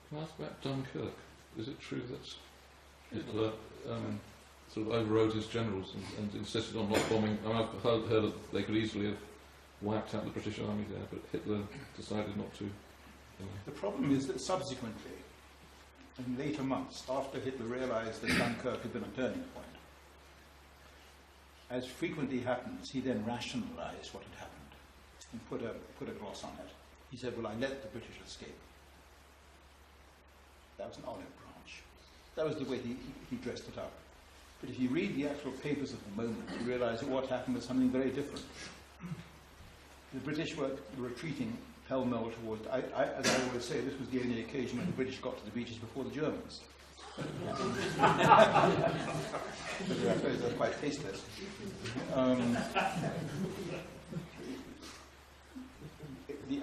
Can I ask about Dunkirk? Is it true that Hitler sort of overrode his generals and insisted on not bombing? I mean, I've heard that they could easily have wiped out the British army there, but Hitler decided not to. The problem is that subsequently, in later months, after Hitler realized that Dunkirk had been a turning point, as frequently happens, he then rationalized what had happened and put a gloss on it. He said, well, I let the British escape. That was an olive branch. That was the way he dressed it up. But if you read the actual papers of the moment, you realize that what happened was something very different. The British were retreating pell-mell towards, as I always say, this was the only occasion when the British got to the beaches before the Germans. But I suppose they're quite tasteless.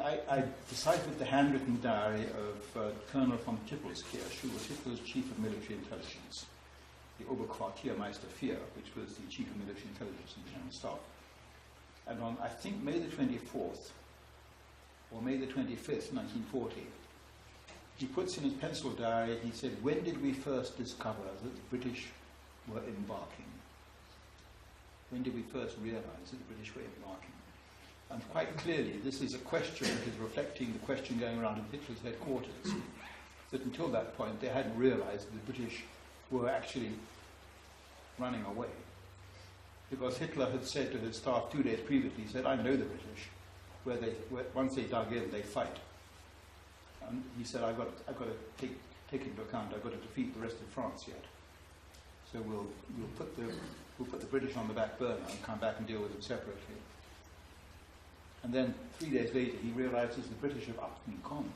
I deciphered the handwritten diary of Colonel von Tippelskirch, who was Hitler's chief of military intelligence, the Oberquartiermeister IV, which was the chief of military intelligence in the German staff. And on, I think, May the 24th, or May the 25th, 1940, he puts in his pencil diary, he said, when did we first discover that the British were embarking? When did we first realize that the British were embarking? And quite clearly, this is a question that is reflecting the question going around in Hitler's headquarters, that until that point they hadn't realized that the British were actually running away. Because Hitler had said to his staff 2 days previously, he said, I know the British, once they dug in, they fight. And he said, I've got to take into account, I've got to defeat the rest of France yet. So we'll put the British on the back burner and come back and deal with them separately. And then 3 days later, he realizes the British have upped and gone.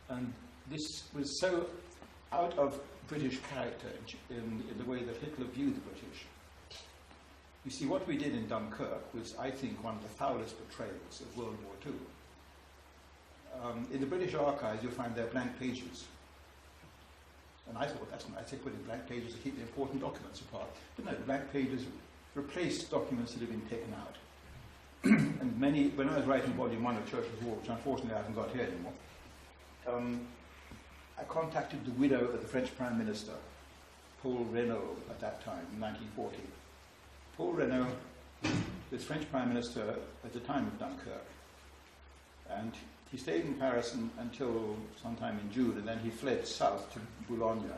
And this was so out of British character in the way that Hitler viewed the British. You see, what we did in Dunkirk was, I think, one of the foulest betrayals of World War II. In the British archives, you'll find there are blank pages. And I thought, that's nice, they put in blank pages to keep the important documents apart. But no, blank pages replace documents that have been taken out. And when I was writing Volume 1 of Churchill's War, which unfortunately I haven't got here anymore, I contacted the widow of the French Prime Minister, Paul Reynaud, at that time, in 1940. Paul Reynaud was French Prime Minister at the time of Dunkirk. And he stayed in Paris until sometime in June, and then he fled south to Boulogne.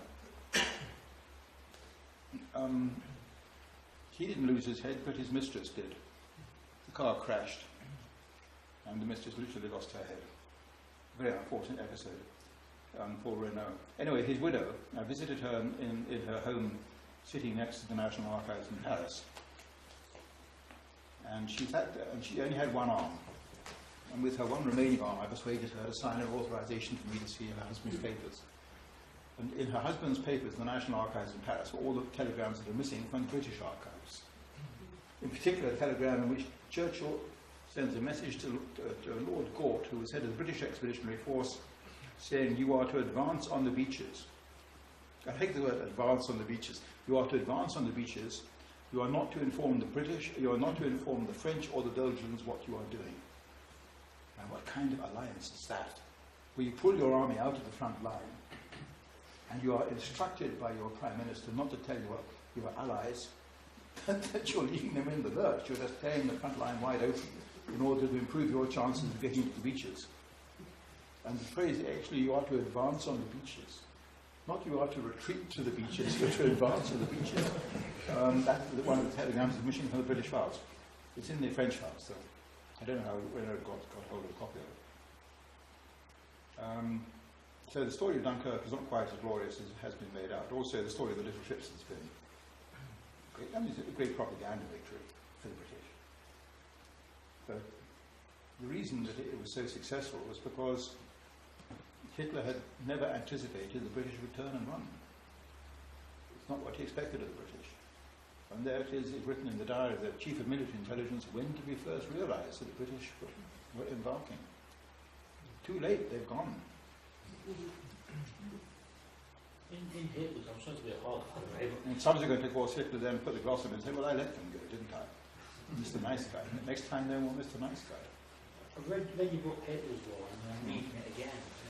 He didn't lose his head, but his mistress did. The car crashed, and the mistress literally lost her head. Very unfortunate episode. Paul Reynaud. Anyway, his widow, I visited her in her home, sitting next to the National Archives in Paris. And she sat there, and she only had one arm. And with her one remaining arm, I persuaded her to sign an authorization for me to see her husband's papers. And in her husband's papers, the National Archives in Paris, were all the telegrams that are missing from the British archives. In particular, a telegram in which Churchill sends a message to Lord Gort, who was head of the British Expeditionary Force, saying, you are to advance on the beaches. I take the word advance on the beaches. You are to advance on the beaches. You are not to inform the British, you are not to inform the French or the Belgians what you are doing. And what kind of alliance is that? Where you pull your army out of the front line, and you are instructed by your Prime Minister not to tell your allies that you're leaving them in the lurch, you're just tearing the front line wide open in order to improve your chances of getting to the beaches. And the phrase, actually, you are to advance on the beaches. Not you are to retreat to the beaches, but to advance on the beaches. That's one of the telegrams is missing from the British files. It's in the French files, so I don't know how Renaud got hold of a copy of it. So the story of Dunkirk is not quite as glorious as it has been made out. Also, the story of the little ships has been great. That is a great propaganda victory for the British. But the reason that it was so successful was because Hitler had never anticipated the British would turn and run. It's not what he expected of the British. And there it is, it's written in the diary of the Chief of Military Intelligence, when did we first realize that the British were embarking? Too late, they've gone. In Hitler's, I'm sorry to be a hard one. And subsequently, of course, Hitler then put the gloss on and said, well, I let them go, didn't I? Mr. Nice Guy. Next time they want Mr. Nice Guy. I read your book Hitler's War, and I'm reading it again.